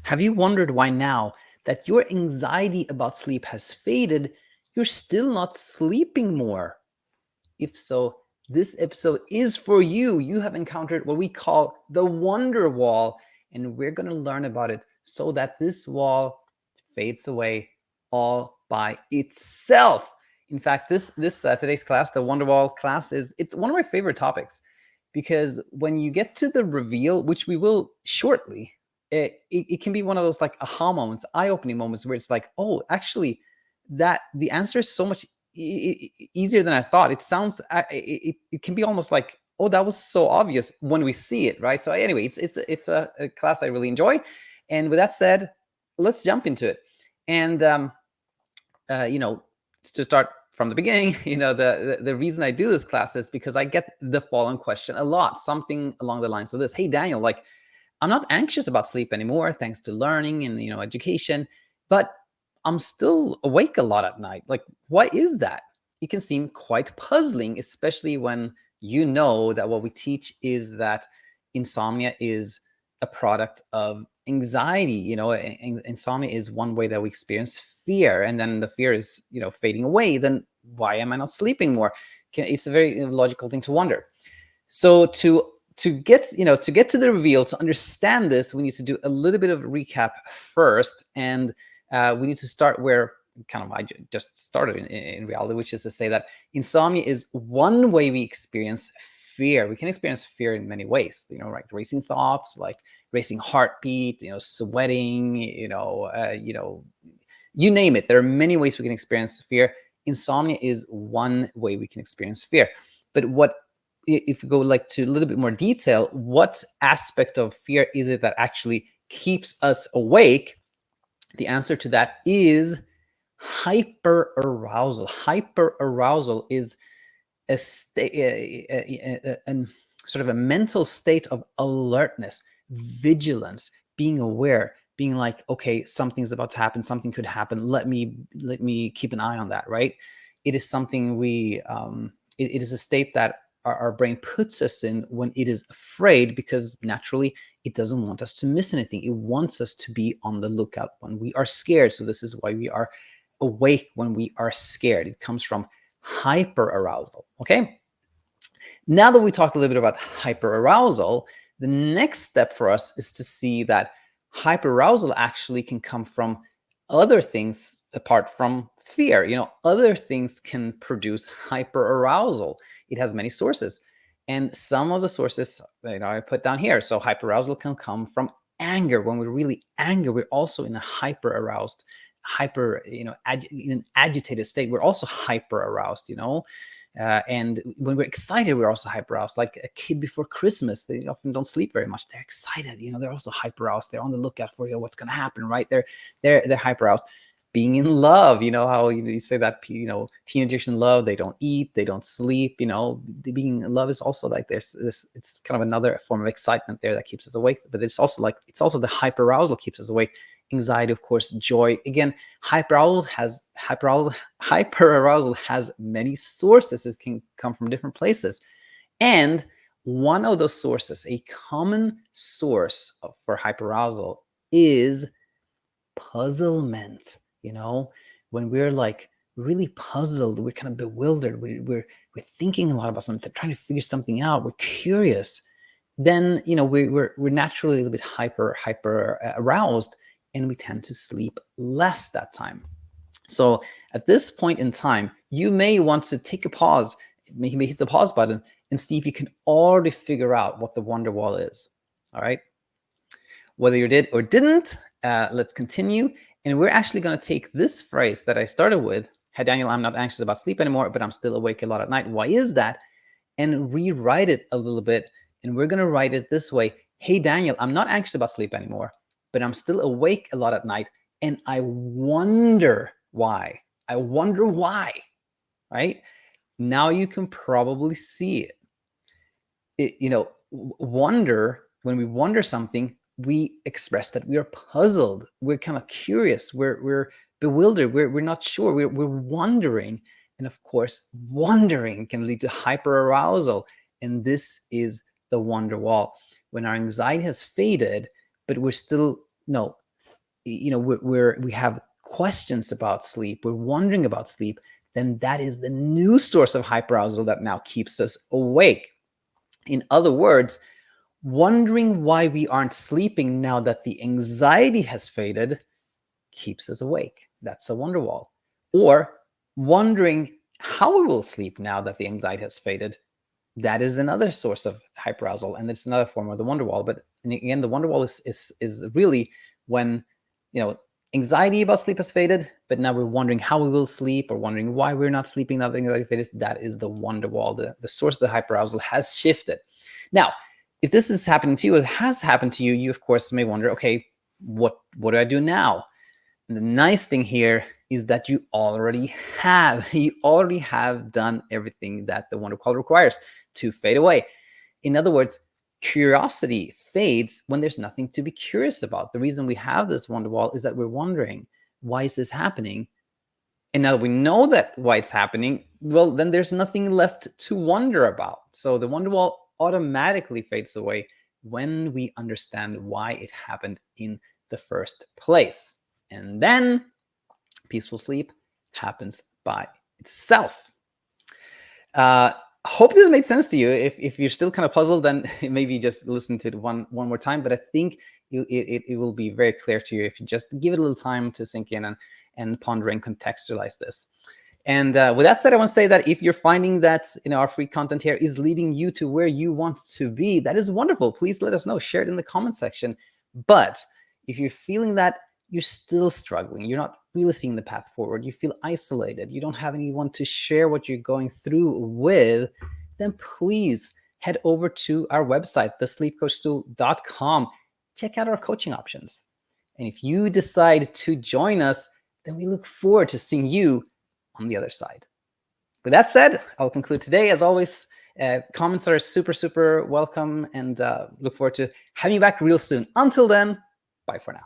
Have you wondered why now that your anxiety about sleep has faded, you're still not sleeping more? If so, this episode is for you. You have encountered what we call the wonder wall, and we're going to learn about it so that this wall fades away all by itself. In fact, this today's class, the wonder wall class, it's one of my favorite topics because when you get to the reveal, which we will shortly, it can be one of those like aha moments, eye-opening moments where it's like, oh, actually, that the answer is so much easier than I thought. It sounds, it can be almost like, oh, that was so obvious when we see it, right? So anyway, it's a class I really enjoy. And with that said, let's jump into it. And to start from the beginning, the reason I do this class is because I get the following question a lot, something along the lines of this: Hey, Daniel, like, I'm not anxious about sleep anymore, thanks to learning and education, but I'm still awake a lot at night. Like, why is that? It can seem quite puzzling, especially when you know that what we teach is that insomnia is a product of anxiety. Insomnia is one way that we experience fear, and then the fear is fading away. Then why am I not sleeping more? It's a very logical thing to wonder. So to get to the reveal, to understand this, we need to do a little bit of a recap first, and we need to start where kind of I just started in reality, which is to say that insomnia is one way we experience fear. We can experience fear in many ways, like racing thoughts, like racing heartbeat, sweating, you name it. There are many ways we can experience fear. Insomnia is one way we can experience fear. But if we go like to a little bit more detail, what aspect of fear is it that actually keeps us awake? The answer to that is hyperarousal. Hyperarousal is a sort of a mental state of alertness, vigilance, being aware, being like, okay, something's about to happen, something could happen. Let me keep an eye on that, right? It is something it is a state that our brain puts us in when it is afraid, because naturally it doesn't want us to miss anything. It wants us to be on the lookout when we are scared. So this is why we are awake when we are scared. It comes from hyperarousal. Okay. Now that we talked a little bit about hyperarousal, the next step for us is to see that hyperarousal actually can come from other things apart from fear. Other things can produce hyperarousal. It has many sources, and some of the sources I put down here. So hyperarousal can come from anger. When we're really angry, we're also in a hyperaroused, in an agitated state. We're also hyperaroused. And when we're excited, we're also hyperaroused. Like a kid before Christmas, they often don't sleep very much. They're excited. They're also hyperaroused. They're on the lookout for what's going to happen, right? They're hyperaroused. Being in love, how you say that, teenagers in love, they don't eat, they don't sleep. Being in love is also like this. It's kind of another form of excitement there that keeps us awake. But it's also the hyperarousal keeps us awake. Anxiety, of course, joy. Again, hyperarousal has many sources. It can come from different places. And one of those sources, a common source for hyperarousal, is puzzlement. When we're like really puzzled, we're kind of bewildered, we're thinking a lot about something, trying to figure something out, we're curious, then we're naturally a little bit hyper aroused, and we tend to sleep less that time. So at this point in time, you may want to take a pause, maybe hit the pause button, and see if you can already figure out what the wonder wall is. All right. Whether you did or didn't, let's continue. And we're actually going to take this phrase that I started with: Hey, Daniel, I'm not anxious about sleep anymore, but I'm still awake a lot at night. Why is that? And rewrite it a little bit. And we're going to write it this way: Hey, Daniel, I'm not anxious about sleep anymore, but I'm still awake a lot at night. And I wonder why. I wonder why, right? Now you can probably see it. Wonder, when we wonder something, we express that we are puzzled. We're kind of curious. We're bewildered. We're not sure. We're wondering. And of course, wondering can lead to hyperarousal. And this is the wonder wall. When our anxiety has faded, but we're still we have questions about sleep, we're wondering about sleep, then that is the new source of hyperarousal that now keeps us awake. In other words, wondering why we aren't sleeping now that the anxiety has faded keeps us awake. That's a wonder wall. Or wondering how we will sleep now that the anxiety has faded, that is another source of hyperarousal, and it's another form of the wonder wall. But again, the wonder wall is really when anxiety about sleep has faded, but now we're wondering how we will sleep, or wondering why we're not sleeping now that anxiety faded. That is the wonder wall. The source of the hyperarousal has shifted. Now, if this is happening to you, it has happened to you, you of course may wonder, okay, what do I do now? And the nice thing here is that you already have done everything that the wonder wall requires to fade away. In other words, curiosity fades when there's nothing to be curious about. The reason we have this wonder wall is that we're wondering, why is this happening? And now that we know that why it's happening, well, then there's nothing left to wonder about. So the wonder wall automatically fades away when we understand why it happened in the first place. And then peaceful sleep happens by itself. Hope this made sense to you. If you're still kind of puzzled, then maybe just listen to it one more time. But I think it will be very clear to you if you just give it a little time to sink in and ponder and contextualize this. And with that said, I want to say that if you're finding that our free content here is leading you to where you want to be, that is wonderful. Please let us know. Share it in the comment section. But if you're feeling that you're still struggling, you're not really seeing the path forward, you feel isolated, you don't have anyone to share what you're going through with, then please head over to our website, thesleepcoachstool.com. Check out our coaching options. And if you decide to join us, then we look forward to seeing you on the other side. With that said, I'll conclude today. As always, comments are super welcome, and look forward to having you back real soon. Until then, bye for now.